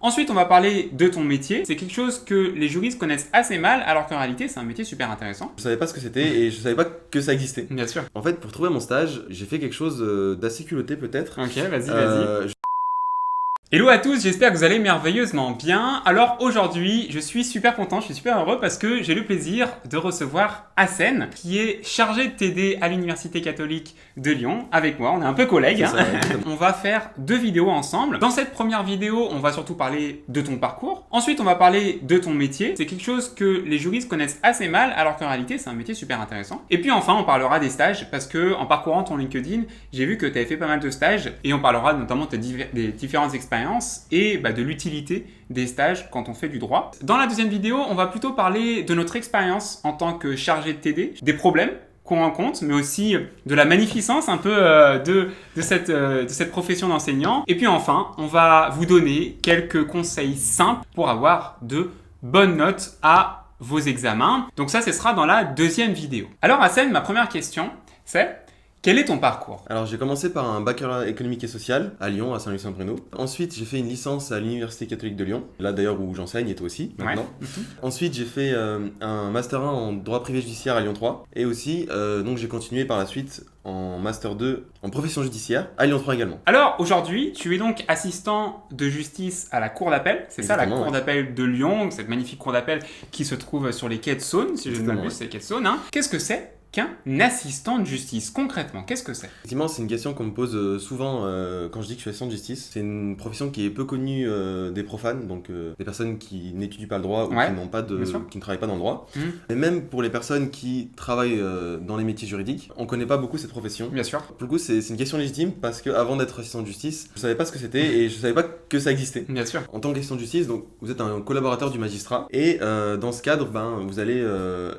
Ensuite, on va parler de ton métier. C'est quelque chose que les juristes connaissent assez mal, alors qu'en réalité, c'est un métier super intéressant. Je savais pas ce que c'était et je savais pas que ça existait. Bien sûr. En fait, pour trouver mon stage, j'ai fait quelque chose d'assez culotté peut-être. Ok, vas-y. Euh, Hello à tous, j'espère que vous allez merveilleusement bien. Alors aujourd'hui, je suis super content, je suis super heureux parce que j'ai le plaisir de recevoir Hassen, qui est chargé de TD à l'Université catholique de Lyon, avec moi, on est un peu collègues. C'est ça, ouais. On va faire 2 vidéos ensemble. Dans cette première vidéo, on va surtout parler de ton parcours. Ensuite, on va parler de ton métier. C'est quelque chose que les juristes connaissent assez mal, alors qu'en réalité, c'est un métier super intéressant. Et puis enfin, on parlera des stages, parce que en parcourant ton LinkedIn, j'ai vu que tu avais fait pas mal de stages, et on parlera notamment des différentes expériences et de l'utilité des stages quand on fait du droit. Dans la deuxième vidéo, on va plutôt parler de notre expérience en tant que chargé de TD, des problèmes qu'on rencontre, mais aussi de la magnificence un peu de cette profession d'enseignant. Et puis enfin, on va vous donner quelques conseils simples pour avoir de bonnes notes à vos examens. Donc ça, ce sera dans la deuxième vidéo. Alors Hassen, ma première question, c'est... Quel est ton parcours? Alors j'ai commencé par un baccalauréat économique et social à Lyon, à Saint-Louis-Saint-Bruno. Ensuite j'ai fait une licence à l'Université catholique de Lyon, là d'ailleurs où j'enseigne et toi aussi maintenant. Ouais. Ensuite j'ai fait un master 1 en droit privé judiciaire à Lyon 3. Et aussi donc j'ai continué par la suite en master 2 en profession judiciaire à Lyon 3 également. Alors aujourd'hui, tu es donc assistant de justice à la cour d'appel, c'est ça, la Exactement, cour d'appel de Lyon, cette magnifique cour d'appel qui se trouve sur les quais de Saône, si je ne m'abuse, c'est les quais de Saône. Qu'est-ce que c'est qu'un assistant de justice? Concrètement, qu'est-ce que c'est? Effectivement, c'est une question qu'on me pose souvent quand je dis que je suis assistant de justice. C'est une profession qui est peu connue des profanes, donc des personnes qui n'étudient pas le droit ou Ouais, qui n'ont pas bien sûr. qui ne travaillent pas dans le droit. Mhm. Et même pour les personnes qui travaillent dans les métiers juridiques, on connaît pas beaucoup cette profession. Bien sûr. Pour le coup, c'est une question légitime parce que avant d'être assistant de justice, je savais pas ce que c'était et je savais pas que ça existait. Bien sûr. En tant qu'assistant de justice, donc vous êtes un collaborateur du magistrat et dans ce cadre, vous allez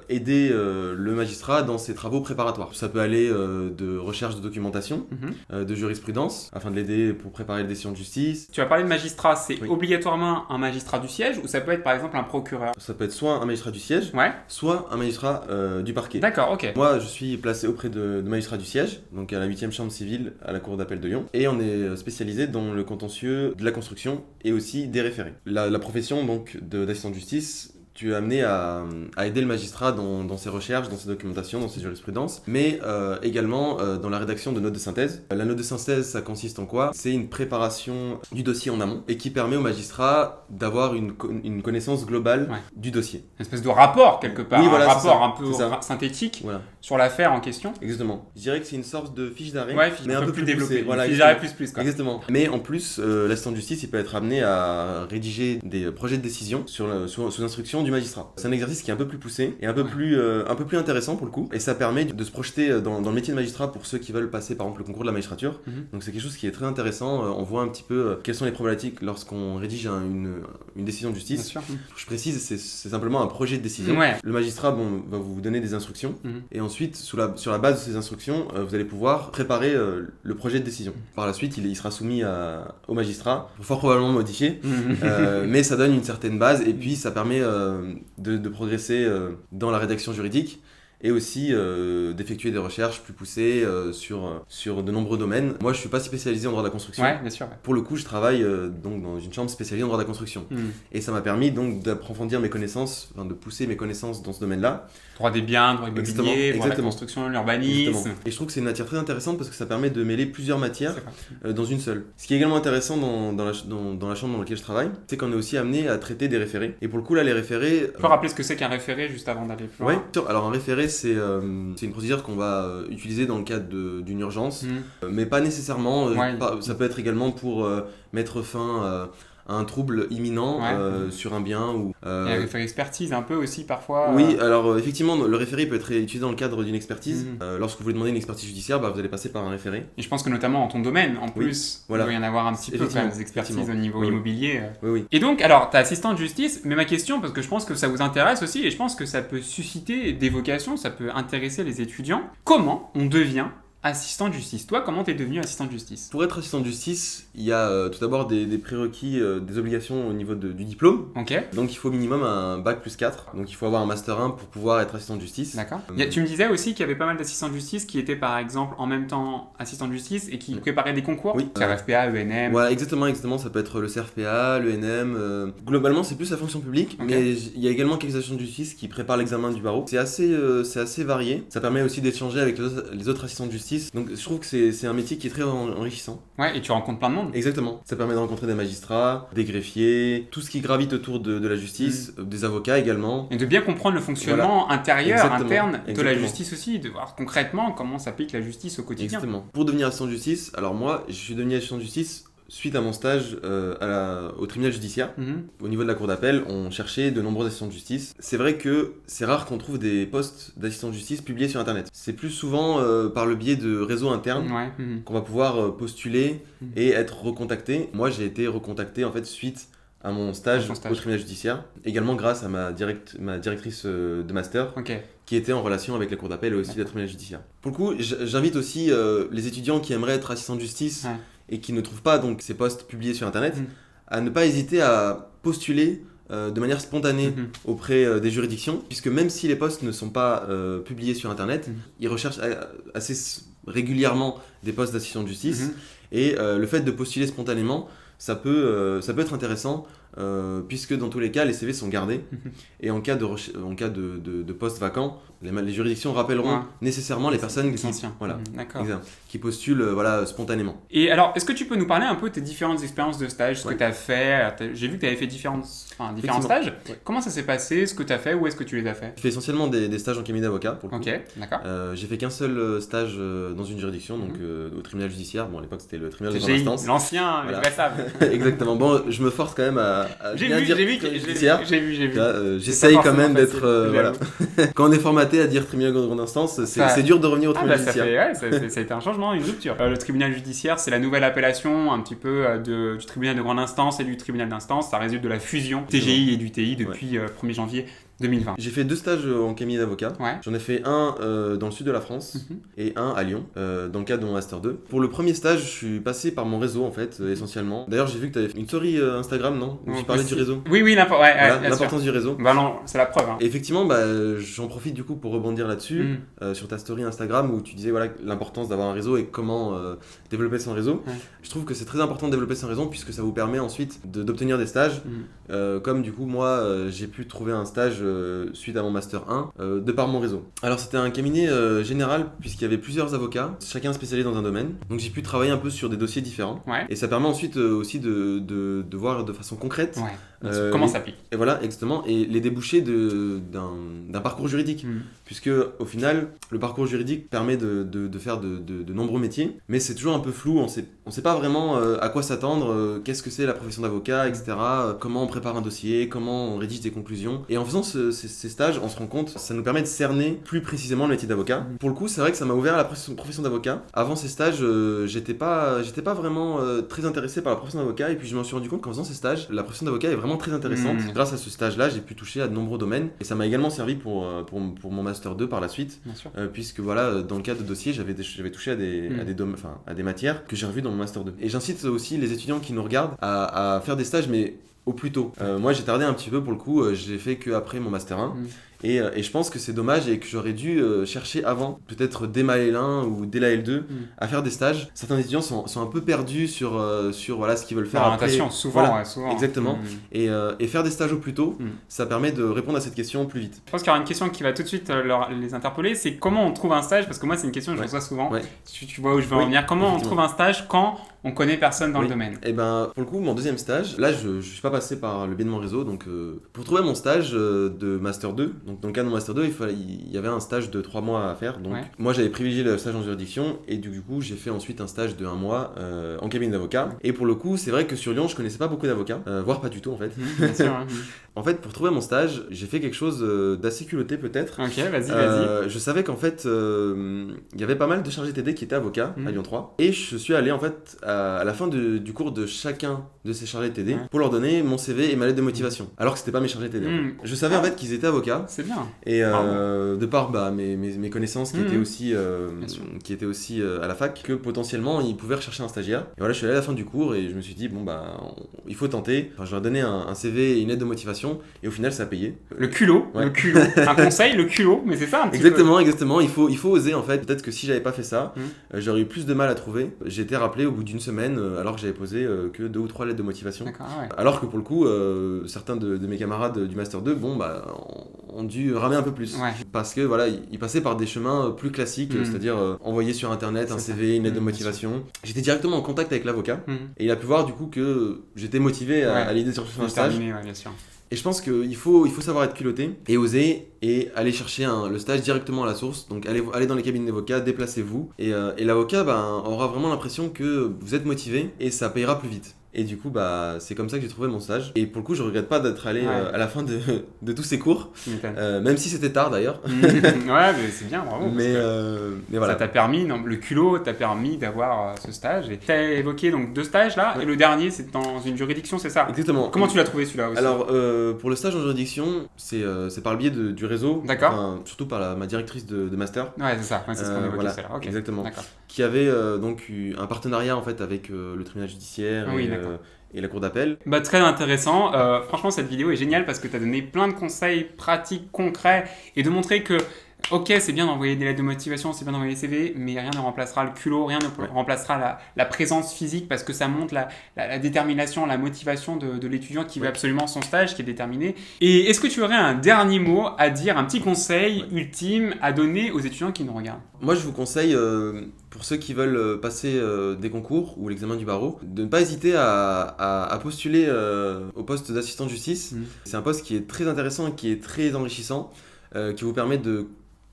aider le magistrat dans ses travaux préparatoires. Ça peut aller de recherche de documentation, de jurisprudence, afin de l'aider pour préparer les décisions de justice. Tu as parlé de magistrat, c'est Oui. obligatoirement un magistrat du siège ou ça peut être par exemple un procureur? Ça peut être soit un magistrat du siège, Ouais. soit un magistrat du parquet. D'accord, ok. Moi, je suis placé auprès de magistrats du siège, donc à la 8e chambre civile à la cour d'appel de Lyon, et on est spécialisé dans le contentieux de la construction et aussi des référés. La profession donc d'assistant de justice, tu es amené à aider le magistrat dans ses recherches, dans ses documentations, dans ses jurisprudences, mais également dans la rédaction de notes de synthèse. La note de synthèse, ça consiste en quoi? C'est une préparation du dossier en amont et qui permet au magistrat d'avoir une connaissance globale du dossier. Une espèce de rapport quelque part, Oui, voilà, un c'est rapport ça, un peu c'est ça. synthétique Voilà, sur l'affaire en question. exactement. Je dirais que c'est une sorte de fiche d'arrêt, Ouais, mais un peu plus développé. poussée. Voilà, Fiche exactement. d'arrêt plus quoi. Exactement. Mais en plus, l'assistant de justice, il peut être amené à rédiger des projets de décision sous instruction du magistrat. C'est un exercice qui est un peu plus poussé et un peu plus intéressant pour le coup. Et ça permet de se projeter dans le métier de magistrat pour ceux qui veulent passer par exemple le concours de la magistrature. Donc c'est quelque chose qui est très intéressant. On voit un petit peu quelles sont les problématiques lorsqu'on rédige une décision de Bien justice. sûr. Je précise, c'est simplement un projet de décision. Ouais. Le magistrat va vous donner des instructions et ensuite, sur la base de ces instructions, vous allez pouvoir préparer le projet de décision. Par la suite, il sera soumis au magistrat, fort probablement modifié, mais ça donne une certaine base et puis ça permet de progresser dans la rédaction juridique et aussi d'effectuer des recherches plus poussées sur de nombreux domaines. Moi, je suis pas spécialisé en droit de la construction. Ouais, bien sûr. Ouais. Pour le coup, je travaille donc dans une chambre spécialisée en droit de la construction. Et ça m'a permis donc d'approfondir mes connaissances, de pousser mes connaissances dans ce domaine-là. Droit des biens, droit immobilier, droit de la Exactement. construction, l'urbanisme. Exactement. Et je trouve que c'est une matière très intéressante parce que ça permet de mêler plusieurs matières C'est vrai. dans une seule. Ce qui est également intéressant dans la chambre dans laquelle je travaille, c'est qu'on est aussi amené à traiter des référés. Et pour le coup, là, les référés... Tu peux rappeler ce que c'est qu'un référé juste avant d'aller plus loin? Ouais, alors un référé, c'est une procédure qu'on va utiliser dans le cadre d'une urgence, mais pas nécessairement. Ça peut être également pour mettre fin à un trouble imminent sur un bien ou... Et un référé expertise un peu aussi parfois. Oui, alors effectivement, le référé peut être utilisé dans le cadre d'une expertise. Lorsque vous voulez demander une expertise judiciaire, vous allez passer par un référé. Et je pense que notamment en ton domaine, en plus, voilà. il doit y en avoir un petit peu quand même des expertises au niveau immobilier. Oui. Et donc, alors, tu es assistant de justice, mais ma question, parce que je pense que ça vous intéresse aussi, et je pense que ça peut susciter des vocations, ça peut intéresser les étudiants. Comment on devient assistant de justice. Toi, comment t'es devenu assistant de justice? Pour être assistant de justice, il y a tout d'abord des prérequis, des obligations au niveau du diplôme. Ok, Donc il faut au minimum un bac plus 4. Donc il faut avoir un master 1 pour pouvoir être assistant de justice. d'accord. Tu me disais aussi qu'il y avait pas mal d'assistants de justice qui étaient par exemple en même temps assistants de justice et qui préparaient des concours. Oui. RFPA, ENM. Voilà, exactement. Ça peut être le CRFPA, l'ENM. Globalement, c'est plus la fonction publique, Ok. mais il y a également quelques assistants de justice qui préparent l'examen du barreau. C'est assez varié. Ça permet aussi d'échanger avec les autres assistants de justice. Donc je trouve que c'est un métier qui est très enrichissant. Ouais, et tu rencontres plein de monde. Exactement. Ça permet de rencontrer des magistrats, des greffiers, tout ce qui gravite autour de la justice, des avocats également. Et de bien comprendre le fonctionnement intérieur, Exactement. interne de la Exactement. justice aussi, de voir concrètement comment s'applique la justice au quotidien. Exactement. Pour devenir assistant de justice, alors moi, je suis devenu assistant de justice suite à mon stage au tribunal judiciaire. Mhm. Au niveau de la cour d'appel, on cherchait de nombreux assistants de justice. C'est vrai que c'est rare qu'on trouve des postes d'assistants de justice publiés sur Internet. C'est plus souvent par le biais de réseaux internes Ouais. Mhm. qu'on va pouvoir postuler Mhm. et être recontacté. Moi, j'ai été recontacté en fait suite à mon stage, ton stage. au tribunal judiciaire, également grâce à ma directrice de master Ok. qui était en relation avec la cour d'appel et aussi le tribunal judiciaire. Pour le coup, j'invite aussi les étudiants qui aimeraient être assistants de justice Ouais. et qui ne trouvent pas donc ces postes publiés sur Internet Mm. à ne pas hésiter à postuler de manière spontanée Mhm. auprès des juridictions, puisque même si les postes ne sont pas publiés sur Internet, Mhm. ils recherchent assez régulièrement des postes d'assistant de justice, Mhm. et le fait de postuler spontanément, ça peut être intéressant, puisque dans tous les cas, les CV sont gardés, Mhm. et en cas de postes vacants, les juridictions rappelleront Ouais. nécessairement les personnes Les anciens. voilà, Mhm. D'accord. exact, qui postulent spontanément. Et alors, est-ce que tu peux nous parler un peu de tes différentes expériences de stage, ce Ouais. que tu as fait? Alors, J'ai vu que tu avais fait différents Effectivement. stages. Ouais. Comment ça s'est passé? Ce que tu as fait? Où est-ce que tu les as fait? Je fais essentiellement des stages en cabinet d'avocat, pour le coup. Ok, d'accord. J'ai fait qu'un seul stage dans une juridiction, donc au tribunal judiciaire. Bon, à l'époque, c'était le tribunal de grande GI, instance. l'ancien, Voilà. les vrais savent. Exactement. Bon, je me force quand même à J'ai bien vu, dire j'ai vu, tribunal j'ai judiciaire. vu. J'essaye pas quand même forcément d'être... facile, voilà. Quand on est formaté à dire tribunal de grande instance, Ça- c'est dur de revenir au Ah bah tribunal ça judiciaire. a été un changement, une rupture. Le tribunal judiciaire, c'est la nouvelle appellation un petit peu du tribunal de grande instance et du tribunal d'instance. Ça résulte de la fusion TGI et du TI depuis 1er janvier 2020. J'ai fait 2 stages en cabinet d'avocat. Ouais. J'en ai fait un dans le sud de la France Mhm. et un à Lyon, dans le cadre de mon Master 2. Pour le premier stage, je suis passé par mon réseau, en fait, essentiellement. D'ailleurs, j'ai vu que tu avais fait une story Instagram, non? Où tu parlais du réseau. Oui, Voilà, bien sûr. l'importance du réseau. Bah non, c'est la preuve. Hein. Et effectivement, j'en profite du coup pour rebondir là-dessus, sur ta story Instagram où tu disais voilà, l'importance d'avoir un réseau et comment développer son réseau. Ouais. Je trouve que c'est très important de développer son réseau puisque ça vous permet ensuite d'obtenir des stages. Comme du coup, moi, j'ai pu trouver un stage suite à mon Master 1 de par mon réseau. Alors, c'était un cabinet général puisqu'il y avait plusieurs avocats, chacun spécialisé dans un domaine. Donc, j'ai pu travailler un peu sur des dossiers différents. Ouais. Et ça permet ensuite aussi de voir de façon concrète. Ouais. Comment ça s'applique? Et voilà, exactement. Et les débouchés d'un parcours juridique. Puisque au final, le parcours juridique permet de faire de nombreux métiers, mais c'est toujours un peu flou, on sait pas vraiment à quoi s'attendre, qu'est-ce que c'est la profession d'avocat, etc., comment on prépare un dossier, comment on rédige des conclusions. Et en faisant ces stages, on se rend compte, ça nous permet de cerner plus précisément le métier d'avocat. Pour le coup, c'est vrai que ça m'a ouvert à la profession d'avocat. Avant ces stages, j'étais pas vraiment très intéressé par la profession d'avocat, et puis je me suis rendu compte qu'en faisant ces stages, la profession d'avocat est vraiment très intéressante. Grâce à ce stage-là, j'ai pu toucher à de nombreux domaines, et ça m'a également servi pour mon Master 2 par la suite, Bien sûr. puisque voilà, dans le cadre de dossier, j'avais touché à des matières que j'ai revues dans mon Master 2. Et j'incite aussi les étudiants qui nous regardent à faire des stages, mais au plus tôt. Moi, j'ai tardé un petit peu pour le coup, je l'ai fait qu'après mon Master 1. Et je pense que c'est dommage et que j'aurais dû chercher avant, peut-être dès ma L1 ou dès la L2, à faire des stages. Certains étudiants sont un peu perdus sur voilà, ce qu'ils veulent faire L'orientation, après. souvent, Voilà, ouais, souvent. exactement. Et faire des stages au plus tôt, ça permet de répondre à cette question plus vite. Je pense qu'il y aura une question qui va tout de suite les interpeller, c'est comment on trouve un stage, parce que moi c'est une question que je reçois souvent. Ouais. Tu vois où je veux en venir. Comment on trouve un stage quand on connaît personne dans le domaine? Et ben pour le coup, mon deuxième stage, là je suis pas passé par le biais de mon réseau, donc pour trouver mon stage de Master 2, donc dans le cas de mon Master 2, il y avait un stage de 3 mois à faire, donc moi j'avais privilégié le stage en juridiction, et du coup j'ai fait ensuite un stage de 1 mois en cabinet d'avocat. Et pour le coup, c'est vrai que sur Lyon, je connaissais pas beaucoup d'avocats, voire pas du tout en fait. Bien sûr. En fait, pour trouver mon stage, j'ai fait quelque chose d'assez culotté peut-être. Ok, vas-y. Je savais qu'en fait, il y avait pas mal de chargés TD qui étaient avocats à Lyon 3. Et je suis allé en fait à la fin du cours de chacun de ces chargés TD pour leur donner mon CV et ma lettre de motivation. Alors que c'était pas mes chargés TD. En fait. Je savais en fait qu'ils étaient avocats. c'est bien. Et de par mes connaissances qui étaient aussi à la fac, que potentiellement ils pouvaient rechercher un stagiaire. Et voilà, je suis allé à la fin du cours et je me suis dit, il faut tenter. Enfin, je leur ai donné un CV et une lettre de motivation et au final ça a payé. Le culot, Ouais. le culot. Un conseil, le culot, mais c'est ça un petit Exactement. Il faut oser en fait. Peut-être que si j'avais pas fait ça, Mhm. j'aurais eu plus de mal à trouver. J'ai été rappelé au bout d'une semaine alors que j'avais posé que 2 ou 3 lettres de motivation. D'accord, ouais. Alors que pour le coup, certains de mes camarades du Master 2, ont dû ramer un peu plus. Ouais. Parce que voilà, ils passaient par des chemins plus classiques, c'est-à-dire envoyer sur internet un C'est ça. CV, une lettre de Bien motivation. J'étais directement en contact avec l'avocat Mhm. et il a pu voir du coup que j'étais motivé à Ouais. l'idée de chercher un C'est stage. terminé, ouais, bien sûr. Et je pense qu'il faut savoir être culotté et oser et aller chercher le stage directement à la source. Donc allez dans les cabinets d'avocats, déplacez-vous. Et l'avocat aura vraiment l'impression que vous êtes motivé et ça payera plus vite. Et du coup, c'est comme ça que j'ai trouvé mon stage. Et pour le coup, je regrette pas d'être allé Ouais. à la fin de tous ces cours, Tu m'étonnes. même si c'était tard d'ailleurs. Ouais, mais c'est bien, bravo. mais parce que voilà. Ça t'a permis, le culot t'a permis d'avoir ce stage. Et tu as évoqué donc 2 stages là, Ouais. et le dernier c'est dans une juridiction, c'est ça? Exactement. Comment tu l'as trouvé celui-là aussi? Alors, pour le stage en juridiction, c'est par le biais du réseau. D'accord. Enfin, surtout par ma directrice de master. Ouais, c'est ça, ouais, c'est ce qu'on évoquait voilà, tout à l'heure. Ok. exactement. D'accord. Qui avait donc eu un partenariat en fait avec le tribunal judiciaire Oui, d'accord. et la cour d'appel. Bah, très intéressant. Franchement, cette vidéo est géniale parce que tu as donné plein de conseils pratiques, concrets et de montrer que, ok, c'est bien d'envoyer des lettres de motivation, c'est bien d'envoyer des CV, mais rien ne remplacera le culot, rien ne remplacera la présence physique parce que ça montre la détermination, la motivation de l'étudiant qui veut absolument son stage, qui est déterminé. Et est-ce que tu aurais un dernier mot à dire, un petit conseil ultime à donner aux étudiants qui nous regardent? Moi, je vous conseille, pour ceux qui veulent passer des concours ou l'examen du barreau, de ne pas hésiter à postuler au poste d'assistant de justice. C'est un poste qui est très intéressant et qui est très enrichissant, qui vous permet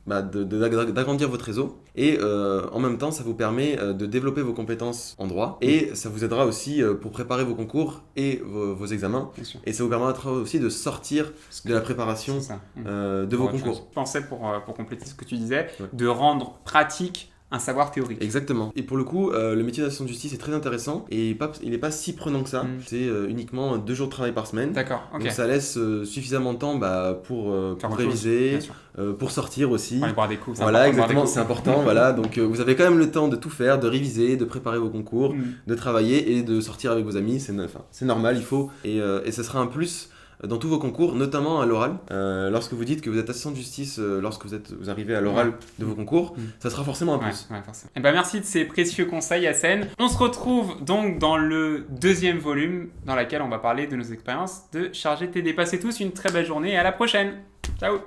d'agrandir votre réseau et en même temps ça vous permet de développer vos compétences en droit et ça vous aidera aussi pour préparer vos concours et vos examens Bien sûr. et ça vous permettra aussi de sortir de la préparation C'est ça. de vos concours. Je pensais pour compléter ce que tu disais, Ouais. de rendre pratique un savoir théorique. Exactement. Et pour le coup, le métier d'assistant de justice est très intéressant et il n'est pas si prenant que ça. C'est uniquement 2 jours de travail par semaine. D'accord, ok. Donc ça laisse suffisamment de temps pour Faire autre réviser, chose, bien sûr. pour sortir aussi. Pour aller boire des coups. c'est Voilà, important de boire des exactement, coups. c'est important. Voilà, donc vous avez quand même le temps de tout faire, de réviser, de préparer vos concours, Mm. de travailler et de sortir avec vos amis. C'est normal, il faut. Et ce sera un plus dans tous vos concours, notamment à l'oral. Lorsque vous dites que vous êtes assistant de justice, lorsque vous arrivez à l'oral de vos concours, ça sera forcément un plus. Ouais, forcément. Eh ben, merci de ces précieux conseils, Hassen. On se retrouve donc dans le 2e volume dans lequel on va parler de nos expériences de chargé TD. Passez tous une très belle journée et à la prochaine. Ciao.